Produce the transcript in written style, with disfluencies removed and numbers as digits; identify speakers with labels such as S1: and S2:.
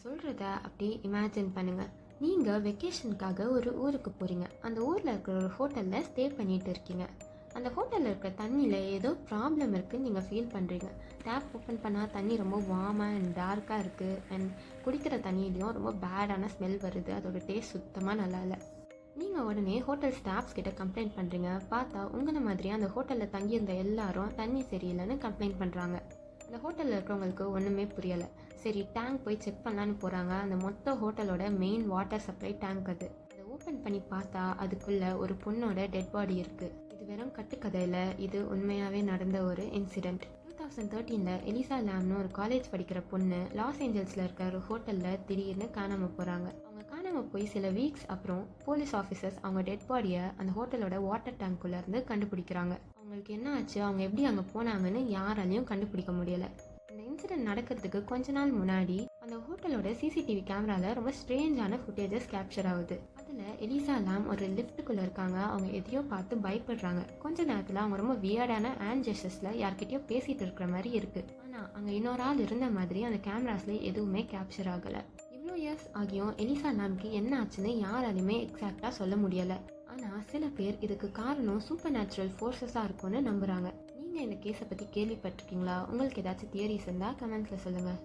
S1: சொல்கிறத அப்படியே இமேஜின் பண்ணுங்கள். நீங்கள் வெக்கேஷனுக்காக ஒரு ஊருக்கு போகிறீங்க. அந்த ஊரில் இருக்கிற ஒரு ஹோட்டலில் ஸ்டே பண்ணிகிட்டு இருக்கீங்க. அந்த ஹோட்டலில் இருக்கிற தண்ணியில் ஏதோ ப்ராப்ளம் இருக்குதுன்னு நீங்கள் ஃபீல் பண்ணுறீங்க. டேப் ஓப்பன் பண்ணால் தண்ணி ரொம்ப வார்மாக அண்ட் டார்க்காக இருக்குது. அண்ட் குடிக்கிற தண்ணியிலையும் ரொம்ப பேடான ஸ்மெல் வருது. அதோட டேஸ்ட் சுத்தமாக நல்லா இல்லை. நீங்கள் உடனே ஹோட்டல் ஸ்டாஃப்ஸ் கிட்ட கம்ப்ளைண்ட் பண்ணுறீங்க. பார்த்தா உங்களை மாதிரி அந்த ஹோட்டலில் தங்கியிருந்த எல்லாரும் தண்ணி சரியில்லைன்னு கம்ப்ளைண்ட் பண்ணுறாங்க. அந்த ஹோட்டலில் இருக்கிறவங்களுக்கு ஒன்றுமே புரியலை. சரி, டேங்க் போய் செக் பண்ணலான்னு போகிறாங்க. அந்த மொத்த ஹோட்டலோட மெயின் வாட்டர் சப்ளை டேங்க் அது. அதை ஓப்பன் பண்ணி பார்த்தா அதுக்குள்ளே ஒரு பொண்ணோட டெட் பாடி இருக்குது. இது வெறும் கட்டுக்கதையில், இது உண்மையாகவே நடந்த ஒரு இன்சிடெண்ட். 2013 எலிசா லாம்னு ஒரு காலேஜ் படிக்கிற பொண்ணு லாஸ் ஏஞ்சல்ஸில் இருக்கிற ஒரு ஹோட்டலில் திடீர்னு காணாமல் போகிறாங்க. அவங்க காணாமல் போய் சில வீக்ஸ் அப்புறம் போலீஸ் ஆஃபீஸர்ஸ் அவங்க டெட் பாடியை அந்த ஹோட்டலோட வாட்டர் டேங்க்குள்ளேருந்து கண்டுபிடிக்கிறாங்க. அவங்களுக்கு என்ன ஆச்சு, அவங்க எப்படி அங்கே போனாங்கன்னு யாராலையும் கண்டுபிடிக்க முடியலை. இந்த இன்சிடென்ட் நடக்கிறதுக்கு கொஞ்ச நாள் முன்னாடி அந்த ஹோட்டலோட சிசிடிவி கேமராவில் ரொம்ப ஸ்ட்ரேஞ்சான ஃபுட்டேஜஸ் கேப்சர் ஆகுது. அதில் எலிசா லாம் ஒரு லிஃப்ட்டுக்குள்ளே இருக்காங்க. அவங்க எதையோ பார்த்து பயப்படுறாங்க. கொஞ்ச நேரத்தில் அவங்க ரொம்ப வியர்டான ஹேண்ட் ஜெஸ்டர்ஸில் யார்கிட்டயோ பேசிகிட்டு இருக்கிற மாதிரி இருக்குது. ஆனால் அங்கே இன்னொரு ஆள் இருந்த மாதிரி அந்த கேமராஸில் எதுவுமே கேப்சர் ஆகலை. இவ்வளோ இயர்ஸ் ஆகியும் எலிசா லாம்க்கு என்ன ஆச்சுன்னு யாராலையுமே எக்ஸாக்டாக சொல்ல முடியலை. ஆனால் சில பேர் இதுக்கு காரணம் சூப்பர் நேச்சுரல் ஃபோர்ஸஸாக இருக்கும்னு நம்புகிறாங்க. நீங்கள் இந்த கேஸை பற்றி கேள்விப்பட்டிருக்கீங்களா? உங்களுக்கு ஏதாச்சும் தியரிஸ் இருந்தால் கமெண்ட்ஸில் சொல்லுங்கள்.